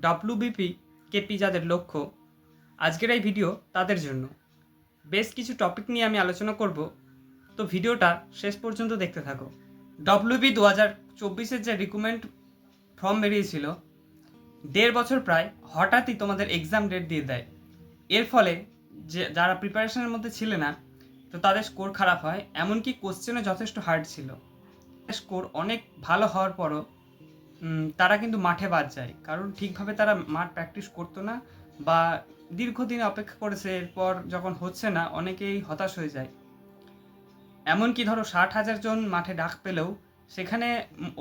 WBP KP যাদের লক্ষ্য, আজকের এই ভিডিও তাদের জন্য। বেশ কিছু টপিক নিয়ে আমি আলোচনা করব, তো ভিডিওটা শেষ পর্যন্ত দেখতে থাকো। ডব্লিউবি 2024-এর যে রিক্রুটমেন্ট ফর্ম বেরিয়েছিল, 1.5 বছর প্রায় হঠাৎই তোমাদের এক্সাম ডেট দিয়ে দেয়। এর ফলে যে যারা প্রিপারেশনের মধ্যে ছিল না, তো তাদের স্কোর খারাপ হয়, এমনকি কোশ্চেনও যথেষ্ট হার্ড ছিল। স্কোর অনেক ভালো হওয়ার পরও তারা কিন্তু মাঠে বাদ যায়, কারণ ঠিকভাবে তারা মাঠ প্র্যাকটিস করতো না বা দীর্ঘদিন অপেক্ষা করেছে, এরপর যখন হচ্ছে না অনেকেই হতাশ হয়ে যায়। এমনকি ধরো 60,000 জন মাঠে ডাক পেলেও সেখানে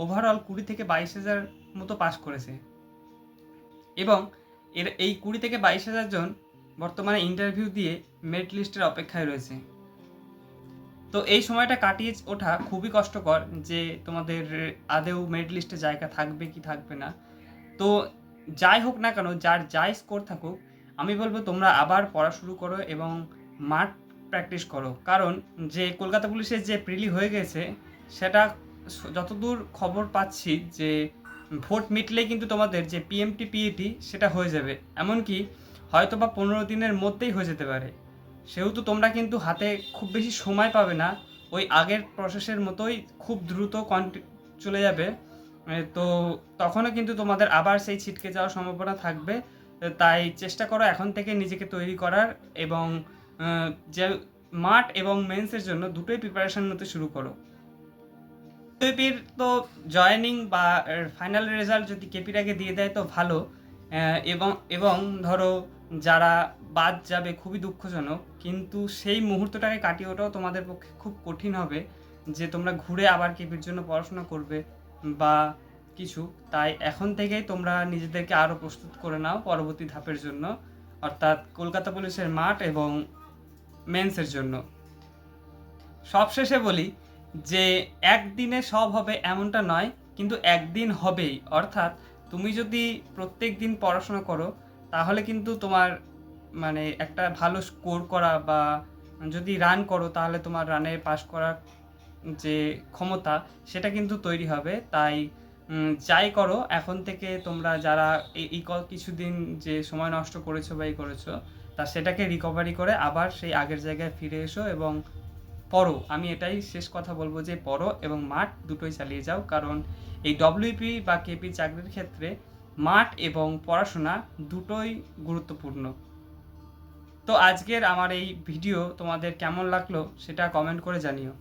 ওভারঅল 20 থেকে 22,000 মতো পাস করেছে, এবং এই 20 থেকে 22,000 জন বর্তমানে ইন্টারভিউ দিয়ে মেরিট লিস্টের অপেক্ষায় রয়েছে। তো এই সময়টা কাটিয়ে ওঠা খুবই কষ্টকর, যে তোমাদের আদেও মেরিট লিস্টে জায়গা থাকবে কি থাকবে না। তো যাই হোক না কেন, যার যাই স্কোর থাকুক, আমি বলবো তোমরা আবার পড়া শুরু করো এবং মাঠ প্র্যাকটিস করো। কারণ যে কলকাতা পুলিশের যে প্রিলি হয়ে গেছে, সেটা যতদূর খবর পাচ্ছি যে ভোট মিটলেই কিন্তু তোমাদের যে পিএমটি পিএটি সেটা হয়ে যাবে, এমনকি হয়তো বা 15 দিনের মধ্যেই হয়ে যেতে পারে। সেহেতু তোমরা কিন্তু হাতে খুব বেশি সময় পাবে না, ওই আগের প্রসেসের মতোই খুব দ্রুত চলে যাবে। তো তখনও কিন্তু তোমাদের আবার সেই ছিটকে যাওয়ার সম্ভাবনা থাকবে। তাই চেষ্টা করো এখন থেকে নিজেকে তৈরি করার, এবং যে মাঠ এবং মেন্সের জন্য দুটোই প্রিপারেশন নিতে শুরু করো। কেপির তো জয়েনিং বা ফাইনাল রেজাল্ট যদি কেপির আগে দিয়ে দেয় তো ভালো, এবং ধরো যারা বাদ যাবে খুবই দুঃখজনক, কিন্তু সেই মুহূর্তটাকে কাটিয়ে ওঠাও তোমাদের পক্ষে খুব কঠিন হবে, যে তোমরা ঘুরে আবার কেপির জন্য পড়াশোনা করবে বা কিছু। তাই এখন থেকেই তোমরা নিজেদেরকে আরও প্রস্তুত করে নাও পরবর্তী ধাপের জন্য, অর্থাৎ কলকাতা পুলিশের মাঠ এবং মেন্সের জন্য। সবশেষে বলি যে একদিনে সব হবে এমনটা নয়, কিন্তু একদিন হবেই। অর্থাৎ তুমি যদি প্রত্যেক দিন পড়াশোনা করো, তাহলে কিন্তু তোমার মানে একটা ভালো স্কোর করা, বা যদি রান করো তাহলে তোমার রানে পাস করার যে ক্ষমতা সেটা কিন্তু তৈরি হবে। তাই যাই করো এখন থেকে তোমরা যারা এই কিছুদিন যে সময় নষ্ট করেছো বা করেছো, তা সেটাকে রিকভারি করে আবার সেই আগের জায়গায় ফিরে এসো এবং পড়ো। আমি এটাই শেষ কথা বলবো, যে পড়ো এবং মাঠ দুটোই চালিয়ে যাও, কারণ এই ডব্লিউপি বা কেপি চাকরির ক্ষেত্রে মাঠ এবং পড়াশোনা দুটোই গুরুত্বপূর্ণ। তো আজকের আমার এই ভিডিও তোমাদের কেমন লাগলো সেটা কমেন্ট করে জানিও।